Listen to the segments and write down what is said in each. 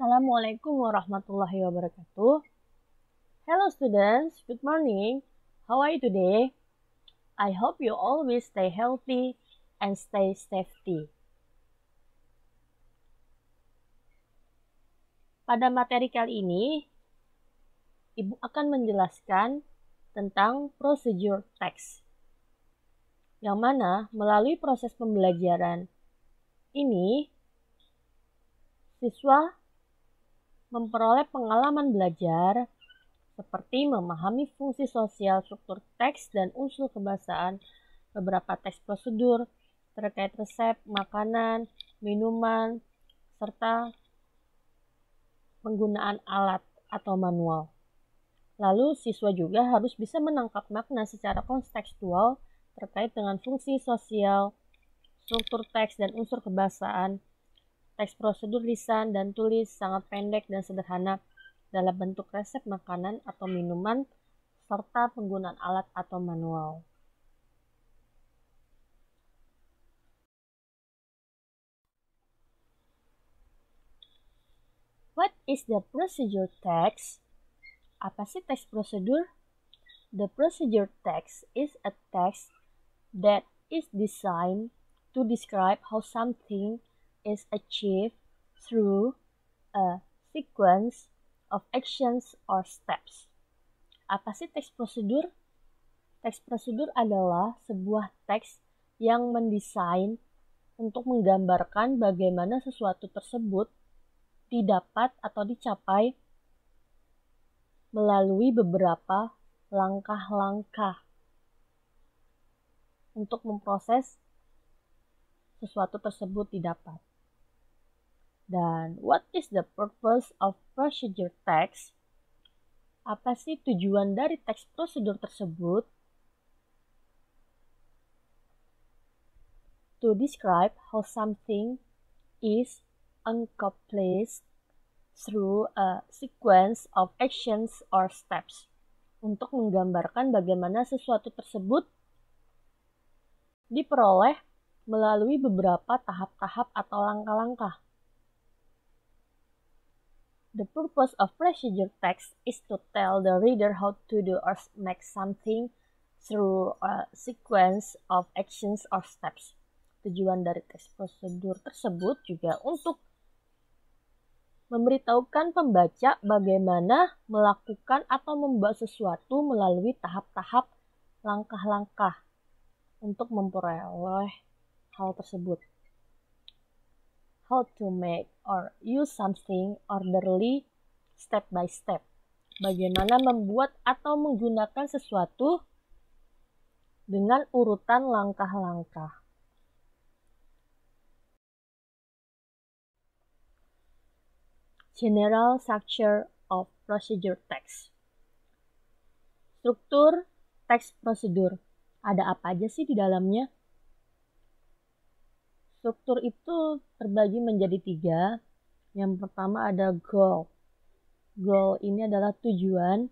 Assalamualaikum warahmatullahi wabarakatuh. Hello students, good morning. How are you today? I hope you always stay healthy and stay safety. Pada materi kali ini, Ibu akan menjelaskan tentang procedure text, yang mana melalui proses pembelajaran ini, siswa memperoleh pengalaman belajar seperti memahami fungsi sosial, struktur teks, dan unsur kebahasaan, beberapa teks prosedur terkait resep, makanan, minuman, serta penggunaan alat atau manual. Lalu siswa juga harus bisa menangkap makna secara kontekstual terkait dengan fungsi sosial, struktur teks, dan unsur kebahasaan. Teks prosedur lisan dan tulis sangat pendek dan sederhana dalam bentuk resep makanan atau minuman, serta penggunaan alat atau manual. What is the procedure text? Apa sih teks prosedur? The procedure text is a text that is designed to describe how something is achieved through a sequence of actions or steps. Apa sih teks prosedur? Teks prosedur adalah sebuah teks yang mendesain untuk menggambarkan bagaimana sesuatu tersebut didapat atau dicapai melalui beberapa langkah-langkah untuk memproses sesuatu tersebut didapat. Dan what is the purpose of procedure text? Apa sih tujuan dari teks prosedur tersebut? To describe how something is accomplished through a sequence of actions or steps. Untuk menggambarkan bagaimana sesuatu tersebut diperoleh melalui beberapa tahap-tahap atau langkah-langkah. The purpose of procedure text is to tell the reader how to do or make something through a sequence of actions or steps. Tujuan dari teks prosedur tersebut juga untuk memberitahukan pembaca bagaimana melakukan atau membuat sesuatu melalui tahap-tahap langkah-langkah untuk memperoleh hal tersebut. How to make or use something orderly step by step. Bagaimana membuat atau menggunakan sesuatu dengan urutan langkah-langkah. General structure of procedure text. Struktur teks prosedur. Ada apa aja sih di dalamnya? Struktur itu terbagi menjadi 3. Yang pertama ada goal. Goal ini adalah tujuan.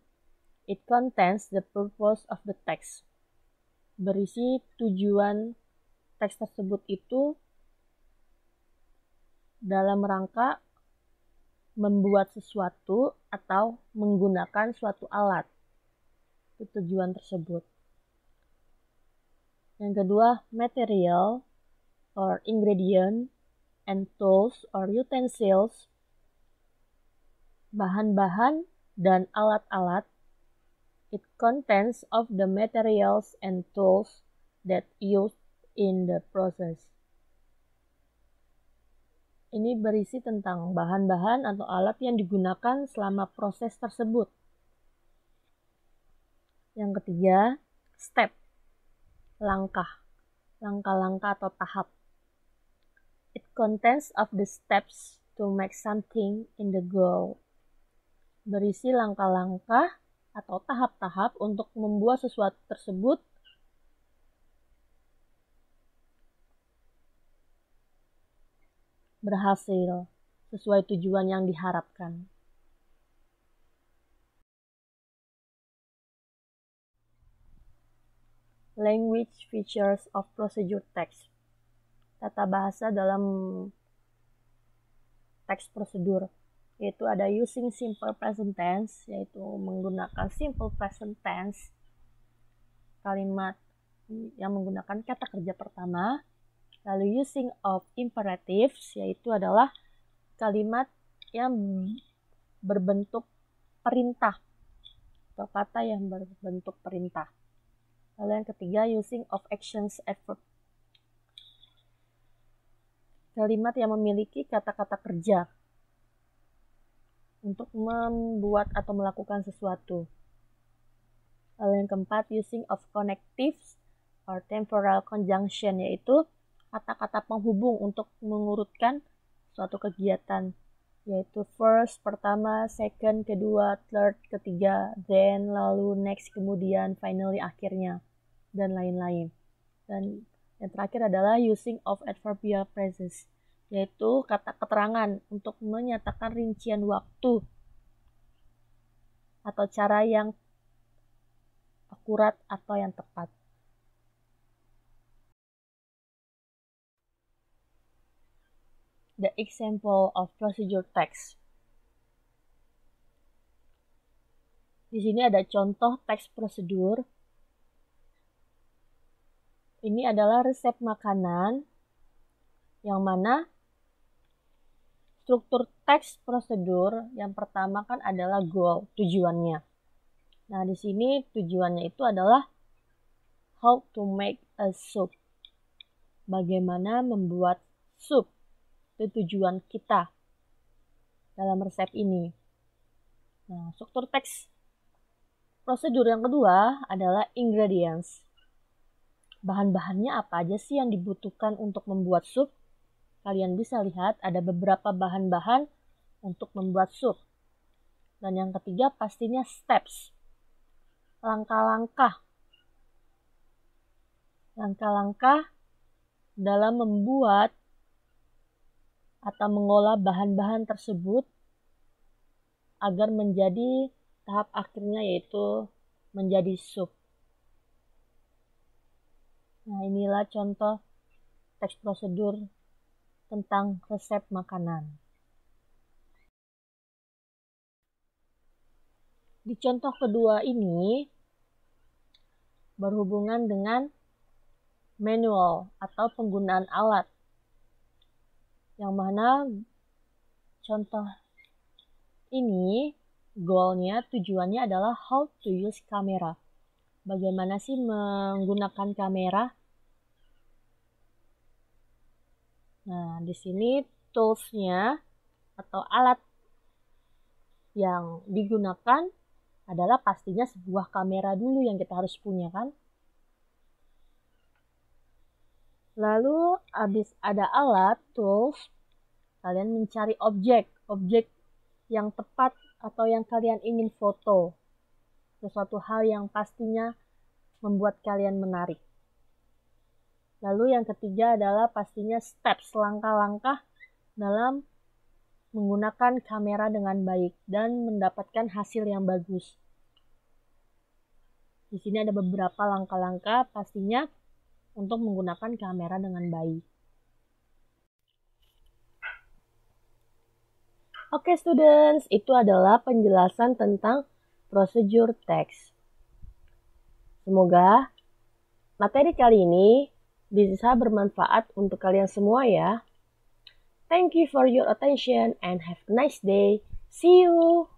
It contains the purpose of the text. Berisi tujuan teks tersebut itu dalam rangka membuat sesuatu atau menggunakan suatu alat. Itu tujuan tersebut. Yang kedua, material or ingredient and tools or utensils, bahan-bahan dan alat-alat. It contains of the materials and tools that used in the process. Ini berisi tentang bahan-bahan atau alat yang digunakan selama proses tersebut. Yang ketiga, step, langkah, langkah-langkah atau tahap. It contains of the steps to make something in the goal. Berisi langkah-langkah atau tahap-tahap untuk membuat sesuatu tersebut berhasil sesuai tujuan yang diharapkan. Language features of procedure text. Tata bahasa dalam teks prosedur. yaitu ada using simple present tense, yaitu menggunakan simple present tense, kalimat yang menggunakan kata kerja pertama. Lalu using of imperatives, yaitu adalah kalimat yang berbentuk perintah atau kata yang berbentuk perintah. Lalu yang ketiga, using of actions adverb, kalimat yang memiliki kata-kata kerja untuk membuat atau melakukan sesuatu. Lalu yang keempat, using of connectives or temporal conjunction, yaitu kata-kata penghubung untuk mengurutkan suatu kegiatan, yaitu first, pertama, second, kedua, third, ketiga, then, lalu, next, kemudian, finally, akhirnya, dan lain-lain. Dan yang terakhir adalah using of adverbial phrases, yaitu kata keterangan untuk menyatakan rincian waktu atau cara yang akurat atau yang tepat. The example of procedure text. Di sini ada contoh teks prosedur. Ini adalah resep makanan yang mana struktur teks prosedur yang pertama kan adalah goal, tujuannya. Nah, di sini tujuannya itu adalah how to make a soup. Bagaimana membuat sup. Itu tujuan kita dalam resep ini. Nah, struktur teks prosedur yang kedua adalah ingredients. Bahan-bahannya apa aja sih yang dibutuhkan untuk membuat sup? Kalian bisa lihat ada beberapa bahan-bahan untuk membuat sup. Dan yang ketiga pastinya steps. Langkah-langkah. Langkah-langkah dalam membuat atau mengolah bahan-bahan tersebut agar menjadi tahap akhirnya, yaitu menjadi sup. Nah, inilah contoh teks prosedur tentang resep makanan. Di contoh kedua ini berhubungan dengan manual atau penggunaan alat, yang mana contoh ini goalnya, tujuannya adalah how to use kamera. Bagaimana sih menggunakan kamera? Nah, di sini toolsnya atau alat yang digunakan adalah pastinya sebuah kamera dulu yang kita harus punya kan. Lalu habis ada alat, tools, kalian mencari objek yang tepat atau yang kalian ingin foto. Sesuatu hal yang pastinya membuat kalian menarik. Lalu yang ketiga adalah pastinya steps, langkah-langkah dalam menggunakan kamera dengan baik dan mendapatkan hasil yang bagus. Di sini ada beberapa langkah-langkah pastinya untuk menggunakan kamera dengan baik. Oke, students, itu adalah penjelasan tentang procedure text. Semoga materi kali ini bisa bermanfaat untuk kalian semua ya. Thank you for your attention and have a nice day. See you!